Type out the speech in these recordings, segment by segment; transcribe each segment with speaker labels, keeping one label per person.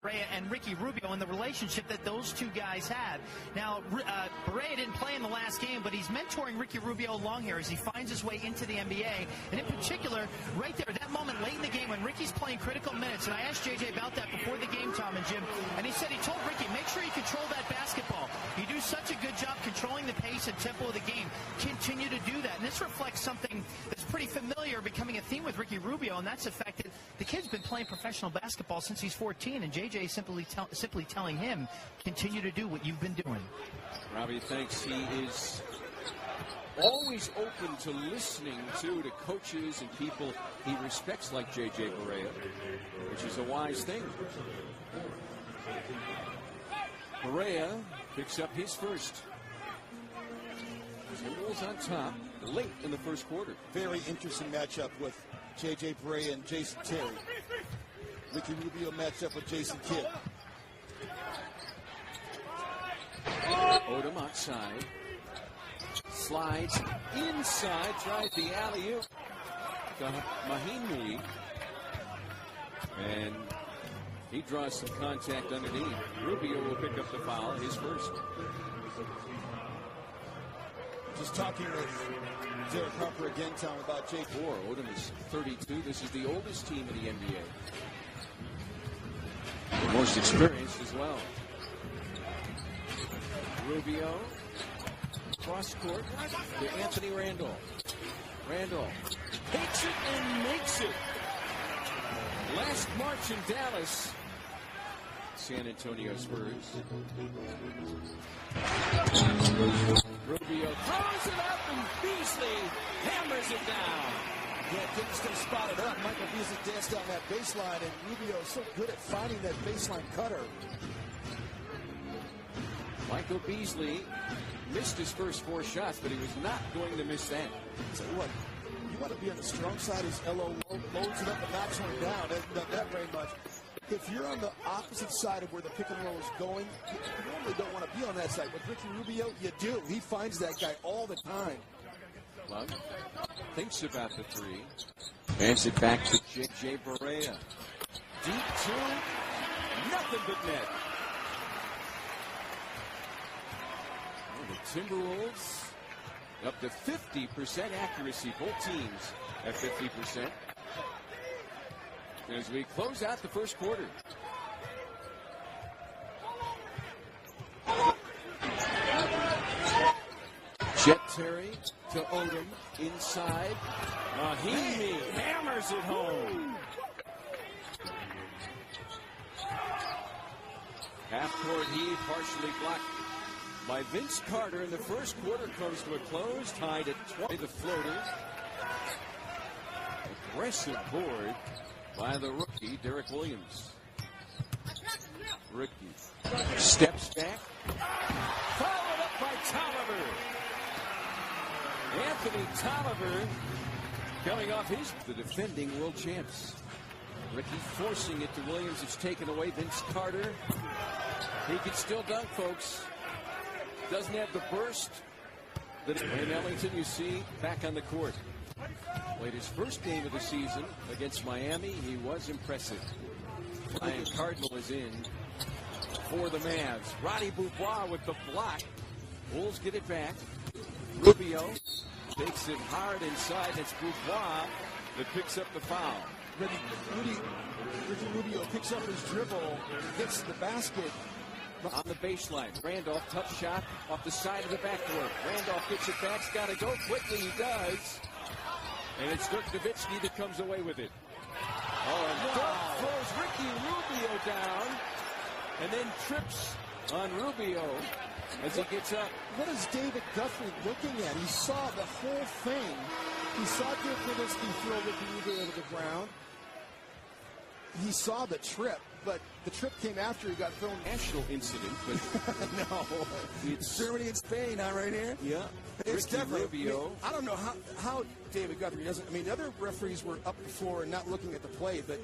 Speaker 1: Barea and Ricky Rubio and the relationship that those two guys had. Now, Barea didn't play in the last game, but he's mentoring Ricky Rubio along here as he finds his way into the NBA. And in particular, right there, that moment late in the game when Ricky's playing critical minutes, and I asked JJ about that before the game, Tom and Jim, and he said he told Ricky, make sure you control that basketball. You do such a good job controlling the pace and tempo of the game. Continue to do that. And this reflects something that's pretty familiar, becoming a theme with Ricky Rubio, and that's the fact that the kid's been playing professional basketball since he's 14, and JJ is simply telling him, continue to do what you've been doing.
Speaker 2: Robbie thinks he is always open to listening to coaches and people he respects like J.J. Barea, which is a wise thing. Barea picks up his first. Timberwolves on top late in the first quarter.
Speaker 3: Very interesting matchup with J.J. Barea and Jason Terry. Ricky Rubio matched up with Jason Kidd.
Speaker 2: Odom outside. Slides inside. Tries the alley-oop to Mahimi. And he draws some contact underneath. Rubio will pick up the foul, his first.
Speaker 3: Just talking with Derek Harper again, Tom, about Jake.
Speaker 2: Odom is 32. This is the oldest team in the NBA. The most experienced as well. Rubio, cross court to Anthony Randolph. Randolph takes it and makes it. Last March in Dallas. San Antonio Spurs. Rubio throws it up and Beasley hammers it down.
Speaker 3: Yeah, didn't stay spotted up. Michael Beasley danced down that baseline, and Rubio is so good at finding that baseline cutter.
Speaker 2: Michael Beasley missed his first 4 shots, but he was not going to miss that.
Speaker 3: Tell you what, you want to be on the strong side as LO loads it up and knocks one down. Hasn't done that very much. If you're on the opposite side of where the pick and roll is going, you normally don't want to be on that side. With Ricky Rubio, you do. He finds that guy all the time.
Speaker 2: Love thinks about the 3. Hands it back to J.J. Barea. Deep 2. Nothing but net. The Timberwolves up to 50% accuracy. Both teams at 50%. As we close out the first quarter. Jet Terry to Odom inside. Mahimi hammers it home. Half-court heave partially blocked by Vince Carter, and the first quarter comes to a close, tied at 20. The floater. Aggressive board by the rookie, Derek Williams. Ricky steps back. Followed up by Tolliver. Anthony Tolliver coming off the defending world champs. Ricky forcing it to Williams. It's taken away. Vince Carter. He can still dunk, folks. Doesn't have the burst. And Ellington, you see, back on the court. Played his first game of the season against Miami. He was impressive. Ryan Cardinal is in for the Mavs. Roddy Beaubois with the block. Wolves get it back. Rubio takes it hard inside. It's Beaubois that picks up the foul.
Speaker 3: Ricky Rubio picks up his dribble, gets to the basket.
Speaker 2: On the baseline, Randolph, tough shot off the side of the backboard. Randolph gets it back, got to go quickly, he does. And it's Dirk Nowitzki that comes away with it. Oh, and Dirk throws Ricky Rubio down and then trips on Rubio as he gets up.
Speaker 3: What is David Guthrie looking at? He saw the whole thing. He saw Dirk Nowitzki throw Ricky Rubio to the ground. He saw the trip, but the trip came after he got thrown.
Speaker 2: National incident, but
Speaker 3: no. It's Germany and Spain, not right here.
Speaker 2: Yeah.
Speaker 3: It's
Speaker 2: Ricky
Speaker 3: definitely
Speaker 2: Rubio.
Speaker 3: I don't know how David Guthrie doesn't. I mean, the other referees were up before and not looking at the play, but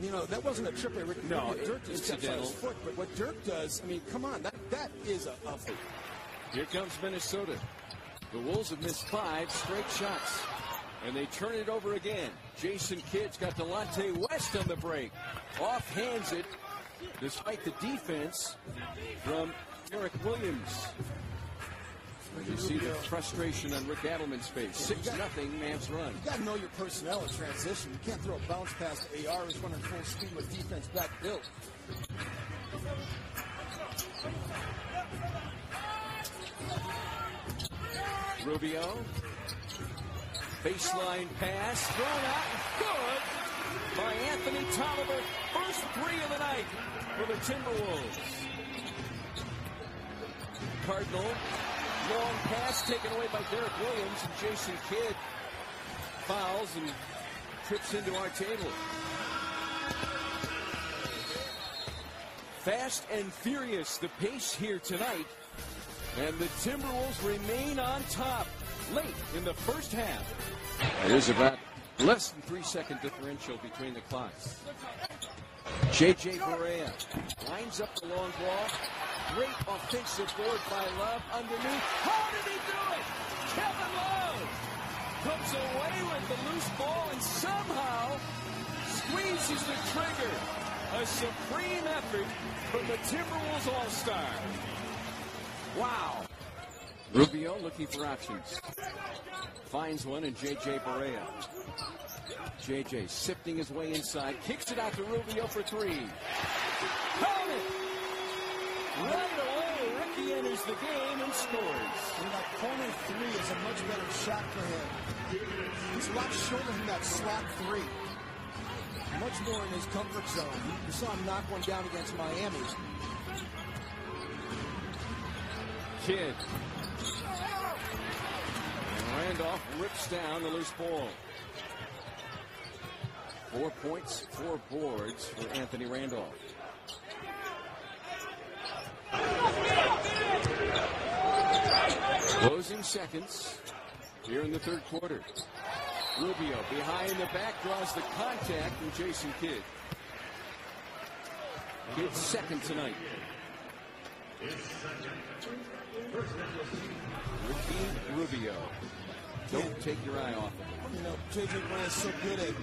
Speaker 3: you know that wasn't a trip by Ricky
Speaker 2: No,
Speaker 3: Rubio. Dirk just steps on his foot. But what Dirk does, I mean, come on, that is a.
Speaker 2: Here comes Minnesota. The Wolves have missed 5 straight shots. And they turn it over again. Jason Kidd's got Delonte West on the break. Off-hands it, despite the defense from Derek Williams. You see the frustration on Rick Adelman's face. 6-0 Mavs run.
Speaker 3: You got to know your personnel in transition. You can't throw a bounce pass to AR who's running full speed with defense back built.
Speaker 2: Rubio. Baseline pass. Thrown out. Good by Anthony Tolliver. First three of the night for the Timberwolves. Cardinal. Long pass taken away by Derek Williams, and Jason Kidd fouls and trips into our table. Fast and furious, the pace here tonight, and the Timberwolves remain on top late in the first half. There's about less than 3-second differential between the clocks. J.J. Barea lines up the long ball. Great offensive board by Love underneath. How did he do it? Kevin Love comes away with the loose ball and somehow squeezes the trigger. A supreme effort from the Timberwolves All-Star. Wow. Rubio looking for options. Finds one in J.J. Barea. J.J. sifting his way inside. Kicks it out to Rubio for three. Count it! Right away, Ricky enters the game and scores.
Speaker 3: And that corner three is a much better shot for him. He's a lot shorter than that slot three. Much more in his comfort zone. You saw him knock one down against Miami.
Speaker 2: Kidd. And Randolph rips down the loose ball. 4 points, 4 boards for Anthony Randolph. Closing seconds here in the third quarter. Rubio behind the back draws the contact from Jason Kidd. Kidd's second tonight. Ricky Rubio. Don't take your eye off of him.
Speaker 3: You know, J.J. Barea is so good at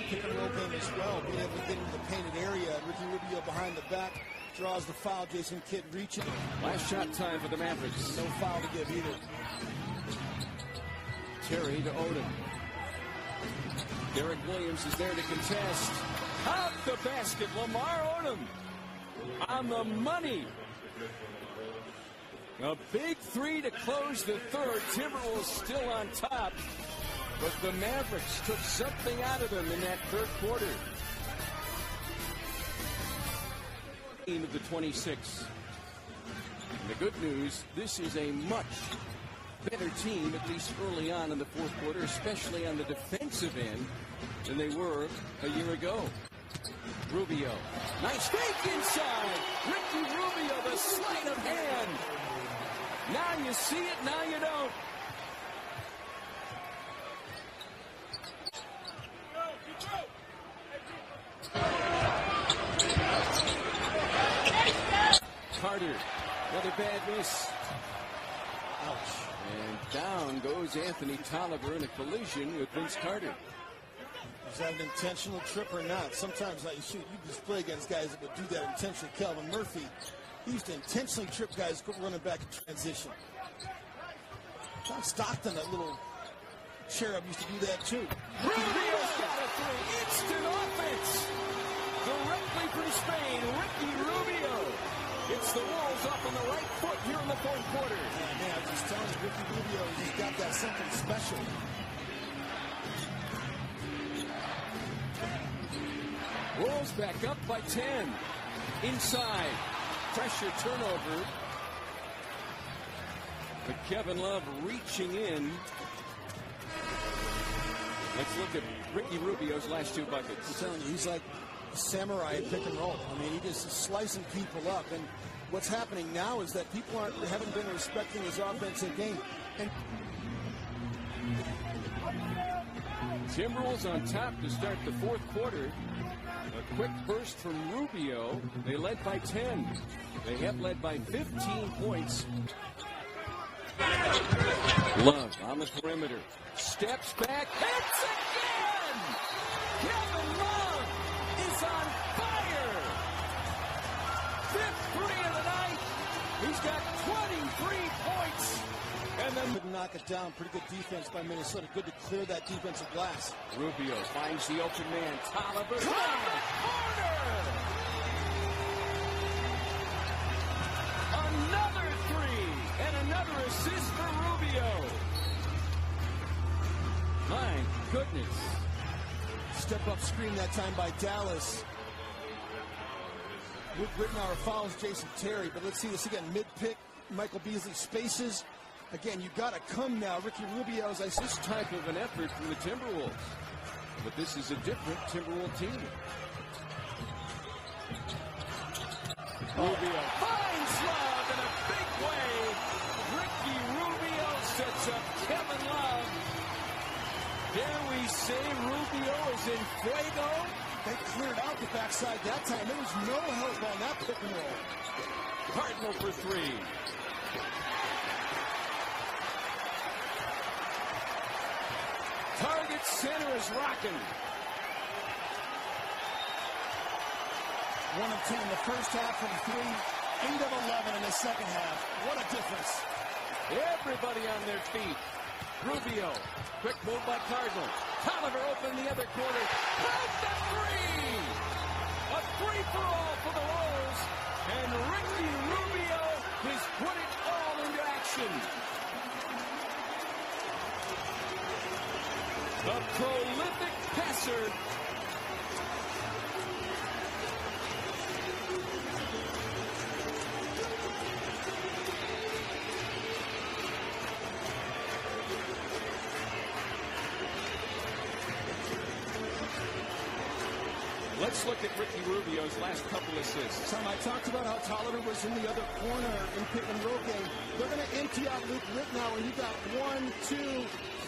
Speaker 3: pick and roll game as well, being able to get into the painted area. Ricky Rubio behind the back draws the foul. Jason Kidd reaching.
Speaker 2: Last shot time for the Mavericks.
Speaker 3: No foul to give either.
Speaker 2: Terry to Odom. Derek Williams is there to contest. Out the basket, Lamar Odom on the money. A big three to close the third. Timberwolves still on top, but the Mavericks took something out of them in that third quarter. Team of the 26. And the good news, this is a much better team, at least early on in the fourth quarter, especially on the defensive end, than they were a year ago. Rubio. Nice fake inside. Ricky Rubio, the sleight of hand. Now you see it, now you don't. Carter, another bad miss. Ouch. And down goes Anthony Tolliver in a collision with Vince Carter.
Speaker 3: Is that an intentional trip or not? Sometimes you just play against guys that would do that intentionally. Calvin Murphy, he used to intentionally trip guys running back in transition. John Stockton, that little cherub, used to do that too.
Speaker 2: Rubio's got a three. Instant offense. Directly from Spain, Ricky Rubio. It's the Wolves up on the right foot here in the fourth quarter.
Speaker 3: Man, I'm just telling you, Ricky Rubio, he's got that something special.
Speaker 2: Wolves back up by 10. Inside. Pressure turnover. But Kevin Love reaching in. Let's look at Ricky Rubio's last two buckets.
Speaker 3: I'm telling you, he's like a samurai in pick and roll. I mean, he just is slicing people up. And what's happening now is that people haven't been respecting his offensive game. And
Speaker 2: Timberwolves on top to start the fourth quarter. A quick burst from Rubio. They led by 10. They have led by 15 points. Love on the perimeter. Steps back. Hits again! Kevin Love is on fire! Fifth three of the night. He's got 23 points.
Speaker 3: And then would knock it down. Pretty good defense by Minnesota. Good to clear that defensive glass.
Speaker 2: Rubio finds the open man. Tolliver. Corner! Another three and another assist for Rubio. My goodness.
Speaker 3: Step up screen that time by Dallas. Luke Rittenauer fouls Jason Terry, but let's see this again. Mid-pick, Michael Beasley spaces. Again, you got to come now. Ricky Rubio, as I said.
Speaker 2: This type of an effort from the Timberwolves. But this is a different Timberwolves team. Rubio finds Love in a big way. Ricky Rubio sets up Kevin Love. Dare we say Rubio is in fuego?
Speaker 3: They cleared out the backside that time. There was no help on that pick and roll.
Speaker 2: Cardinal for three. Target center is rocking.
Speaker 3: 1 of 10 in the first half from three. 8 of 11 in the second half. What a difference.
Speaker 2: Everybody on their feet. Rubio. Quick move by Cardinal. Tolliver open the other corner. Count the three! A free-for-all for the Wolves. And Ricky Rubio has put it all into action. A prolific passer. Let's look at Ricky Rubio's last couple assists.
Speaker 3: Tom, I talked about how Tolliver was in the other corner in pick and roll game. They're going to empty out Luke Rittenauer, and you got 1, 2,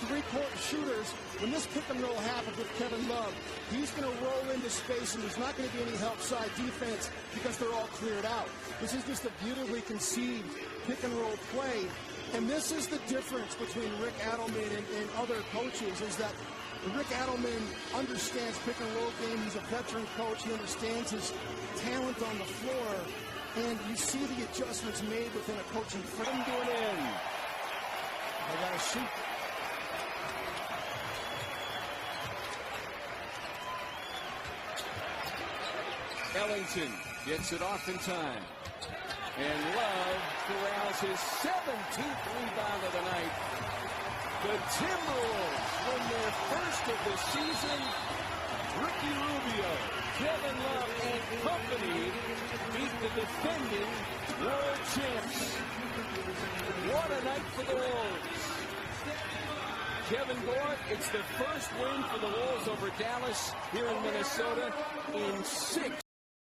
Speaker 3: 3-court shooters. When this pick and roll happens with Kevin Love, he's going to roll into space, and there's not going to be any help side defense because they're all cleared out. This is just a beautifully conceived pick and roll play, and this is the difference between Rick Adelman and other coaches, is that Rick Adelman understands pick and roll game. He's a veteran coach. He understands his talent on the floor. And you see the adjustments made within a coaching frame.
Speaker 2: Going in.
Speaker 3: They got to shoot.
Speaker 2: Ellington gets it off in time. And Love corrals his 17th rebound of the night. The Timberwolves win their first of the season. Ricky Rubio, Kevin Love, and company beat the defending world champs. What a night for the Wolves. Kevin Gort, it's the first win for the Wolves over Dallas here in Minnesota in 6